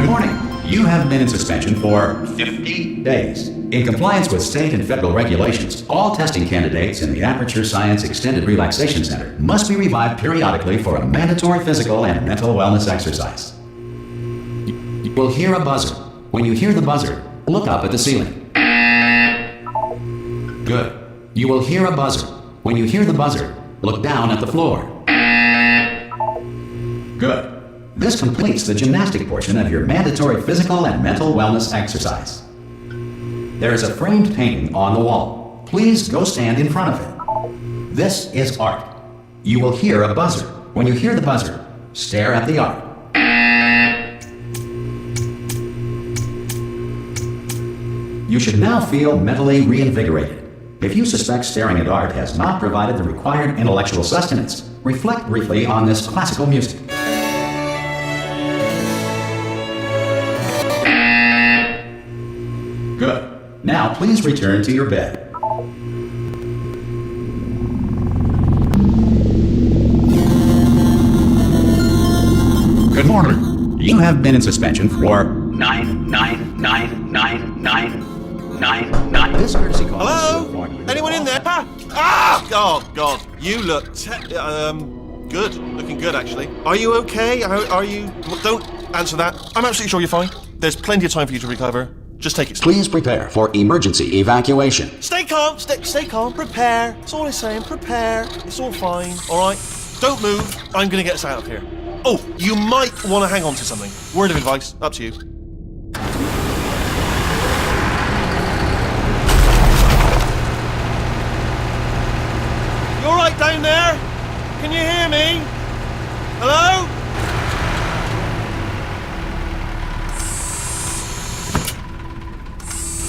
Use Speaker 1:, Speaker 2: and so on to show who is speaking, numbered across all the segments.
Speaker 1: Good morning. You have been in suspension for 50 days. In compliance with state and federal regulations, all testing candidates in the Aperture Science Extended Relaxation Center must be revived periodically for a mandatory physical and mental wellness exercise. You will hear a buzzer. When you hear the buzzer, look up at the ceiling. Good. You will hear a buzzer. When you hear the buzzer, look down at the floor. Good. This completes the gymnastic portion of your mandatory physical and mental wellness exercise. There is a framed painting on the wall. Please go stand in front of it. This is art. You will hear a buzzer. When you hear the buzzer, stare at the art. You should now feel mentally reinvigorated. If you suspect staring at art has not provided the required intellectual sustenance, reflect briefly on this classical music. Good. Now please return to your bed. Good morning. You have been in suspension for 9999999. This courtesy call.
Speaker 2: Hello? Anyone in there? Ah! Oh, God. You look good. Looking good, actually. Are you okay? Are you... Don't answer that. I'm absolutely sure you're fine. There's plenty of time for you to recover. Just take it slow.
Speaker 1: Please prepare for emergency evacuation.
Speaker 2: Stay calm. Stay calm. Prepare. That's all I'm saying. Prepare. It's all fine. All right? Don't move. I'm going to get us out of here. Oh, you might want to hang on to something. Word of advice. Up to you. You all right down there? Can you hear me? Hello?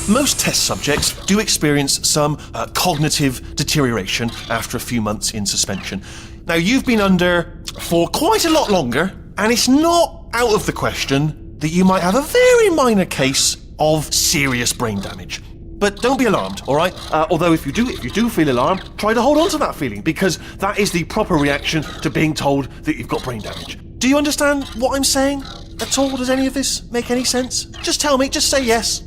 Speaker 2: Most test subjects do experience some cognitive deterioration after a few months in suspension. Now, you've been under for quite a lot longer, and it's not out of the question that you might have a very minor case of serious brain damage. But don't be alarmed, all right? Although if you do feel alarmed, try to hold on to that feeling, because that is the proper reaction to being told that you've got brain damage. Do you understand what I'm saying at all? Does any of this make any sense? Just tell me, just say yes.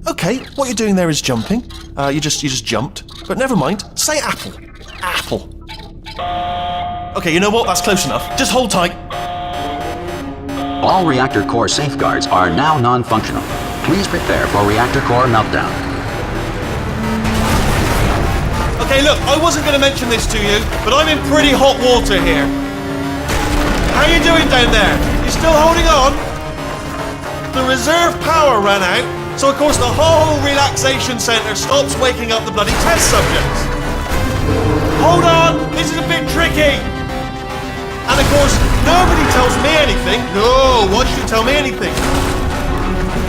Speaker 2: Okay, what you're doing there is jumping. You just jumped. But never mind. Say apple. Apple. Okay, you know what? That's close enough. Just hold tight.
Speaker 1: All reactor core safeguards are now non-functional. Please prepare for reactor core meltdown.
Speaker 2: Okay, look, I wasn't going to mention this to you, but I'm in pretty hot water here. How you doing down there? You still holding on? The reserve power ran out. So, of course, the whole relaxation centre stops waking up the bloody test subjects. Hold on, this is a bit tricky. And, of course, nobody tells me anything. No, why should you tell me anything?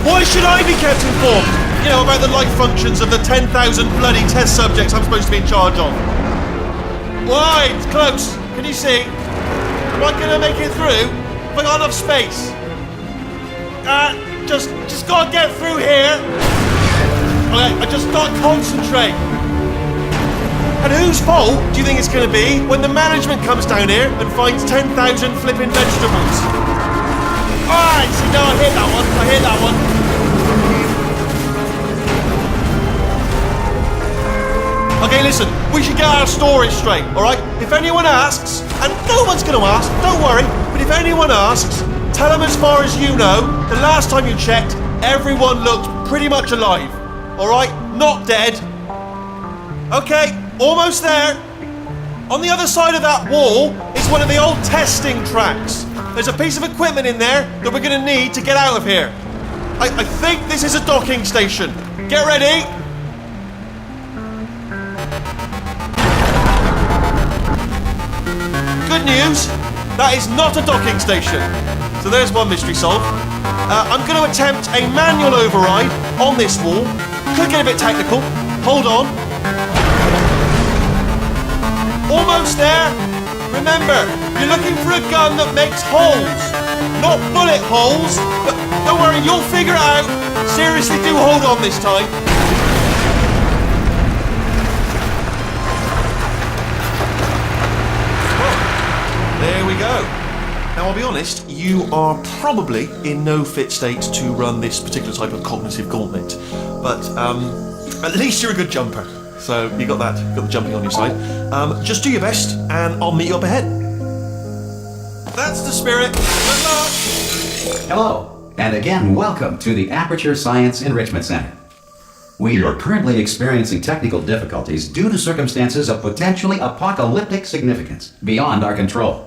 Speaker 2: Why should I be kept informed? You know, about the life functions of the 10,000 bloody test subjects I'm supposed to be in charge of. Why? It's close. Can you see? Am I going to make it through? Have I got enough space? Just gotta get through here. Okay, I just gotta concentrate. And whose fault do you think it's gonna be when the management comes down here and finds 10,000 flipping vegetables? Alright, see, no, I hear that one. Okay, listen, we should get our story straight, alright? If anyone asks, and no one's gonna ask, don't worry, but if anyone asks, tell them as far as you know, the last time you checked, everyone looked pretty much alive. Alright? Not dead. Okay, almost there. On the other side of that wall is one of the old testing tracks. There's a piece of equipment in there that we're going to need to get out of here. I think this is a docking station. Get ready. Good news, that is not a docking station. So there's one mystery solved. I'm going to attempt a manual override on this wall. Could get a bit technical. Hold on. Almost there. Remember, you're looking for a gun that makes holes. Not bullet holes. But don't worry, you'll figure it out. Seriously, do hold on this time. There we go. Now, I'll be honest, you are probably in no fit state to run this particular type of cognitive gauntlet. But at least you're a good jumper. So you got that, got the jumping on your side. Just do your best and I'll meet you up ahead. That's the spirit. Good luck.
Speaker 1: Hello, and again, welcome to the Aperture Science Enrichment Center. We are currently experiencing technical difficulties due to circumstances of potentially apocalyptic significance beyond our control.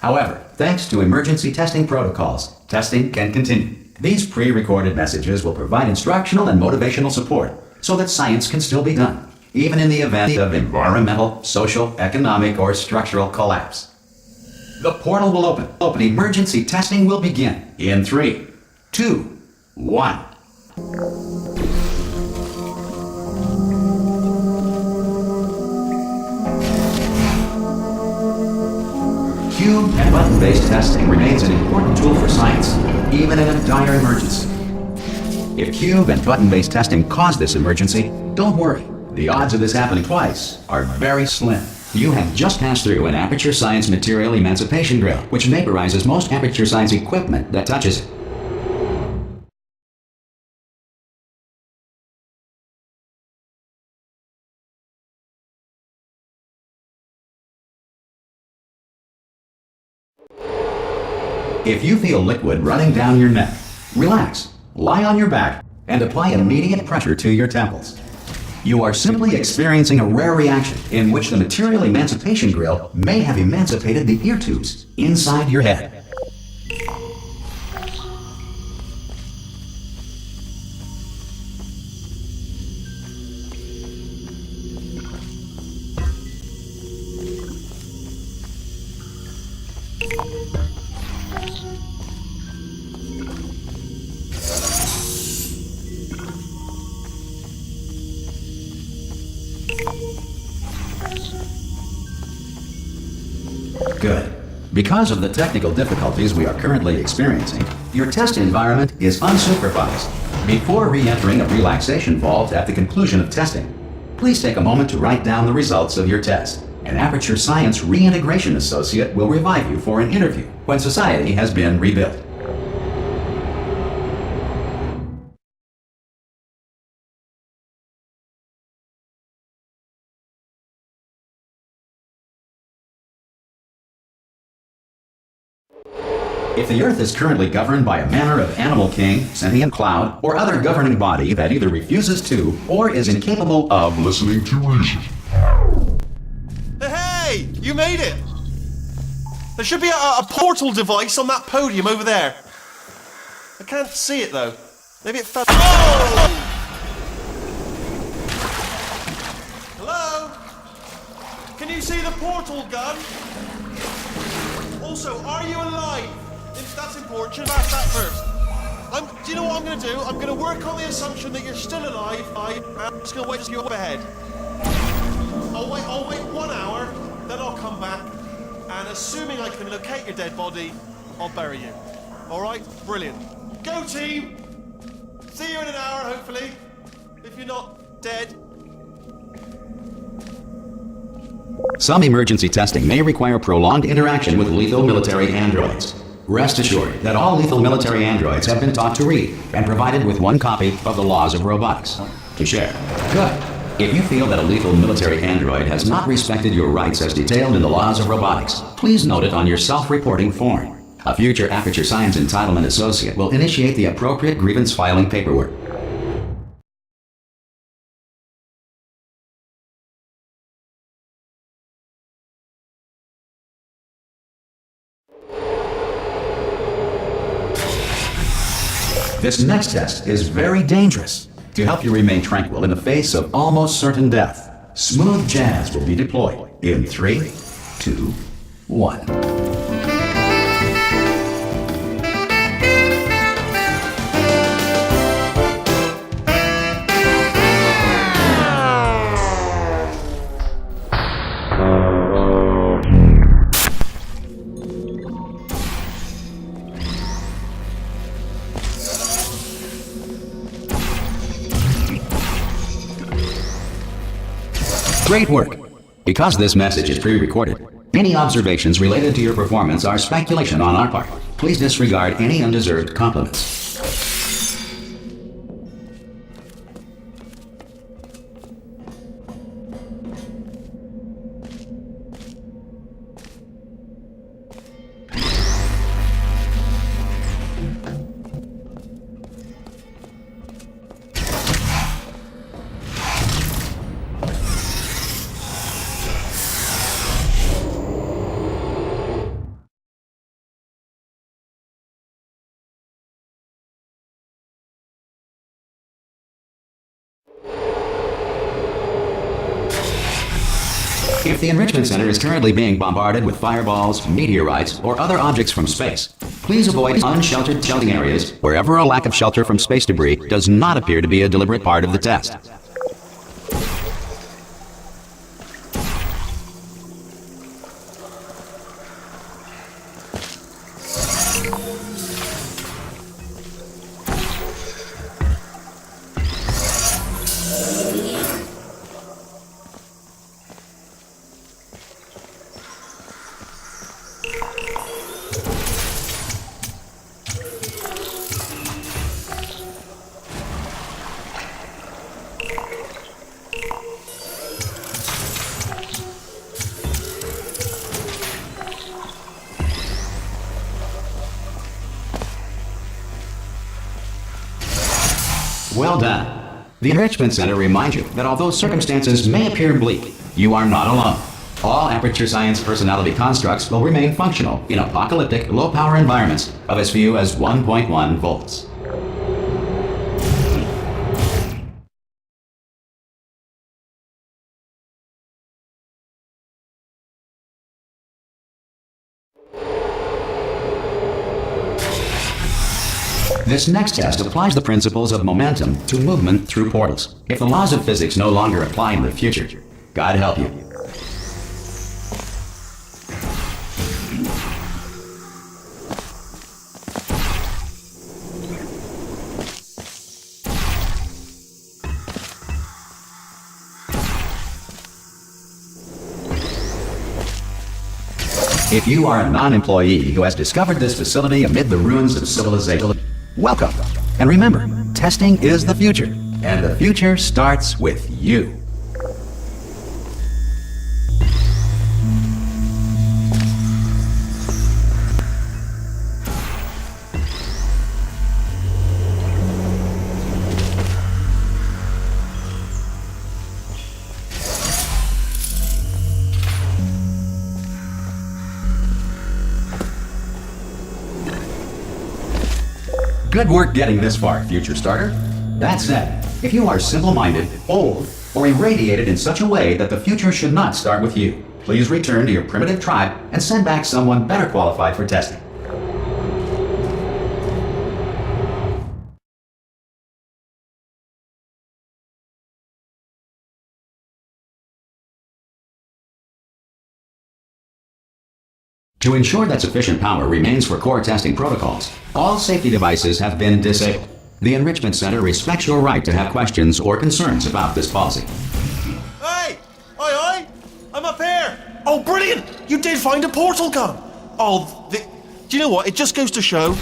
Speaker 1: However, thanks to emergency testing protocols, testing can continue. These pre-recorded messages will provide instructional and motivational support so that science can still be done, even in the event of environmental, social, economic, or structural collapse. The portal will open. Emergency testing will begin in 3, 2, 1. Cube and button-based testing remains an important tool for science, even in a dire emergency. If cube and button-based testing caused this emergency, don't worry. The odds of this happening twice are very slim. You have just passed through an Aperture Science material emancipation drill, which vaporizes most Aperture Science equipment that touches it. If you feel liquid running down your neck, relax, lie on your back, and apply immediate pressure to your temples. You are simply experiencing a rare reaction in which the material emancipation grill may have emancipated the ear tubes inside your head. Good. Because of the technical difficulties we are currently experiencing, your test environment is unsupervised. Before re-entering a relaxation vault at the conclusion of testing, please take a moment to write down the results of your test. An Aperture Science Reintegration Associate will revive you for an interview when society has been rebuilt. If the Earth is currently governed by a manner of animal king, sentient cloud, or other governing body that either refuses to or is incapable of listening to reason.
Speaker 2: Hey, you made it! There should be a portal device on that podium over there. I can't see it though. Maybe it fell. Oh! Hello? Can you see the portal gun? Also, are you alive? That's important. Should have asked that first. Do you know what I'm going to do? I'm going to work on the assumption that you're still alive. I'm just going to wait till you're up ahead. I'll wait 1 hour, then I'll come back, and assuming I can locate your dead body, I'll bury you. All right? Brilliant. Go team! See you in an hour, hopefully, if you're not dead.
Speaker 1: Some emergency testing may require prolonged interaction with lethal military androids. Rest assured that all lethal military androids have been taught to read and provided with one copy of the laws of robotics to share. Good. If you feel that a lethal military android has not respected your rights as detailed in the laws of robotics, please note it on your self-reporting form. A future Aperture Science Entitlement Associate will initiate the appropriate grievance filing paperwork. This next test is very dangerous. To help you remain tranquil in the face of almost certain death, smooth jazz will be deployed in 3, 2, 1. Great work! Because this message is pre-recorded, any observations related to your performance are speculation on our part. Please disregard any undeserved compliments. If the Enrichment Center is currently being bombarded with fireballs, meteorites, or other objects from space, please avoid unsheltered sheltering areas wherever a lack of shelter from space debris does not appear to be a deliberate part of the test. Well done. The Enrichment Center reminds you that although circumstances may appear bleak, you are not alone. All Aperture Science personality constructs will remain functional in apocalyptic, low-power environments of as few as 1.1 volts. This next test applies the principles of momentum to movement through portals. If the laws of physics no longer apply in the future, God help you. If you are a non-employee who has discovered this facility amid the ruins of civilization, welcome. And remember, testing is the future, and the future starts with you. Good work getting this far, future starter. That said, if you are simple-minded, old, or irradiated in such a way that the future should not start with you, please return to your primitive tribe and send back someone better qualified for testing. To ensure that sufficient power remains for core testing protocols, all safety devices have been disabled. The Enrichment Center respects your right to have questions or concerns about this policy.
Speaker 2: Hey! Oi! I'm up here! Oh, brilliant! You did find a portal gun! Oh, do you know what? It just goes to show,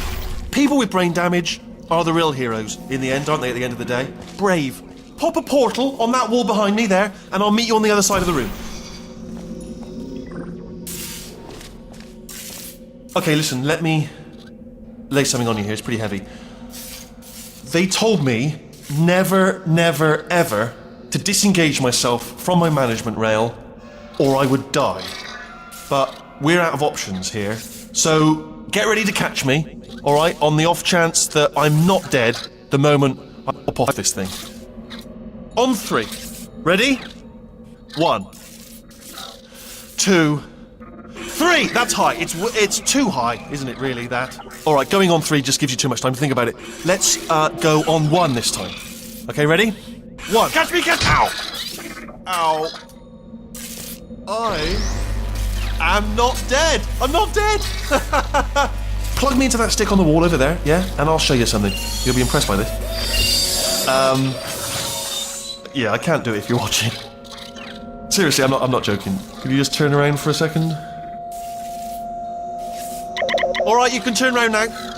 Speaker 2: people with brain damage are the real heroes in the end, aren't they, at the end of the day? Brave. Pop a portal on that wall behind me there, and I'll meet you on the other side of the room. Okay, listen, let me lay something on you here. It's pretty heavy. They told me never, never, ever to disengage myself from my management rail or I would die. But we're out of options here. So get ready to catch me, all right, on the off chance that I'm not dead the moment I pop off this thing. On 3. Ready? 1, 2, 3! That's high. It's too high, isn't it, really, that? All right, going on 3 just gives you too much time to think about it. Let's go on 1 this time. Okay, ready? 1. Catch me, catch... Ow! Ow. I am not dead. I'm not dead! Plug me into that stick on the wall over there, yeah? And I'll show you something. You'll be impressed by this. Yeah, I can't do it if you're watching. Seriously, I'm not joking. Could you just turn around for a second? All right, you can turn round now.